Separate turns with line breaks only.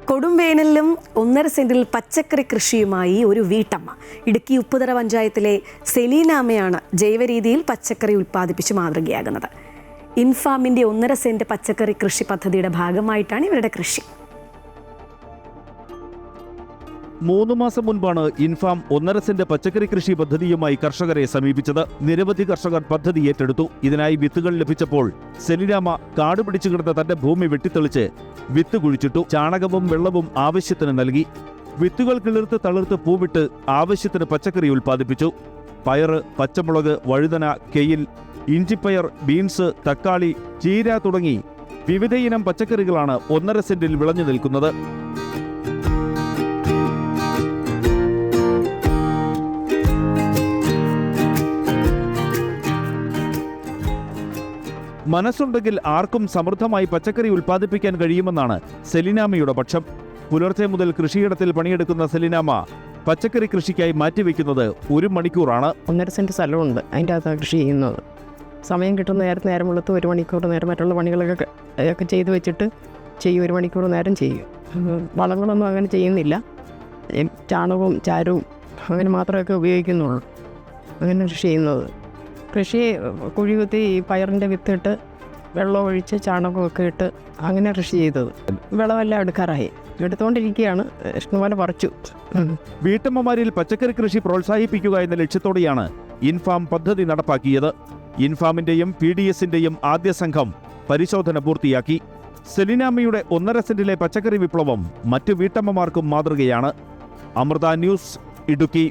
കൊടുംവേനലിലും 1.5 സെന്റിൽ പച്ചക്കറി കൃഷിയുമായി ഒരു വീട്ടമ്മ. ഇടുക്കി ഉപ്പുതറ പഞ്ചായത്തിലെ സെലീനാമ്മയാണ് ജൈവരീതിയിൽ പച്ചക്കറി ഉൽപ്പാദിപ്പിച്ച് മാതൃകയാകുന്നത്. ഇൻഫാമിൻ്റെ 1.5 സെന്റ് പച്ചക്കറി കൃഷി പദ്ധതിയുടെ ഭാഗമായിട്ടാണ് ഇവരുടെ കൃഷി.
3 മാസം മുൻപാണ് ഇൻഫാം 1.5 സെന്റ് പച്ചക്കറി കൃഷി പദ്ധതിയുമായി കർഷകരെ സമീപിച്ചത്. നിരവധി കർഷകർ പദ്ധതി ഏറ്റെടുത്തു. ഇതിനായി വിത്തുകൾ ലഭിച്ചപ്പോൾ സെലീനാമ്മ കാട് പിടിച്ചു കിടന്ന തന്റെ ഭൂമി വെട്ടിത്തെളിച്ച് വിത്ത് കുഴിച്ചിട്ടു. ചാണകവും വെള്ളവും ആവശ്യത്തിന് നൽകി. വിത്തുകൾ കിളിർത്ത് തളിർത്ത് പൂവിട്ട് ആവശ്യത്തിന് പച്ചക്കറി ഉൽപ്പാദിപ്പിച്ചു. പയറ്, പച്ചമുളക്, വഴുതന, കെയിൽ, ഇഞ്ചിപ്പയർ, ബീൻസ്, തക്കാളി, ചീര തുടങ്ങി വിവിധയിനം പച്ചക്കറികളാണ് 1.5 സെന്റിൽ വിളഞ്ഞു നിൽക്കുന്നത്. മനസ്സുണ്ടെങ്കിൽ ആർക്കും സമൃദ്ധമായി പച്ചക്കറി ഉൽപ്പാദിപ്പിക്കാൻ കഴിയുമെന്നാണ് സെലീനാമ്മയുടെ പക്ഷം. പുലർച്ചെ മുതൽ കൃഷിയിടത്തിൽ പണിയെടുക്കുന്ന സെലീനാമ്മ പച്ചക്കറി കൃഷിക്കായി മാറ്റിവെക്കുന്നത് 1 മണിക്കൂറാണ്.
1.5 സെന്റ് സ്ഥലമുണ്ട്, അതിൻ്റെ അകത്താണ് കൃഷി ചെയ്യുന്നത്. സമയം കിട്ടുന്ന നേരം വെളുത്ത് 1 മണിക്കൂർ നേരം മറ്റുള്ള പണികളൊക്കെ ചെയ്ത് വെച്ചിട്ട് ചെയ്യും. 1 മണിക്കൂർ നേരം ചെയ്യും. വളങ്ങളൊന്നും അങ്ങനെ ചെയ്യുന്നില്ല. ചാണകവും ചാരവും അങ്ങനെ മാത്രമൊക്കെ ഉപയോഗിക്കുന്നുള്ളൂ. അങ്ങനെ കൃഷി ചെയ്യുന്നത്. കൃഷി കുഴി കുത്തി പയറിൻ്റെ വിത്തിട്ട് വെള്ളം ഒഴിച്ച് ചാണകമൊക്കെ ഇട്ട് അങ്ങനെ കൃഷി ചെയ്തത്. വിളവെല്ലാം എടുക്കാറായി, എടുത്തുകൊണ്ടിരിക്കുകയാണ്. ഇഷ്ടംപോലെ പറിച്ചു.
വീട്ടമ്മമാരിൽ പച്ചക്കറി കൃഷി പ്രോത്സാഹിപ്പിക്കുക എന്ന ലക്ഷ്യത്തോടെയാണ് ഇൻഫാം പദ്ധതി നടപ്പാക്കിയത്. ഇൻഫാമിന്റെയും PDSന്റെയും ആദ്യ സംഘം പരിശോധന പൂർത്തിയാക്കി. സെലീനാമ്മയുടെ 1.5 സെന്റിലെ പച്ചക്കറി വിപ്ലവം മറ്റു വീട്ടമ്മമാർക്കും മാതൃകയാണ്. അമൃത ന്യൂസ്, ഇടുക്കി.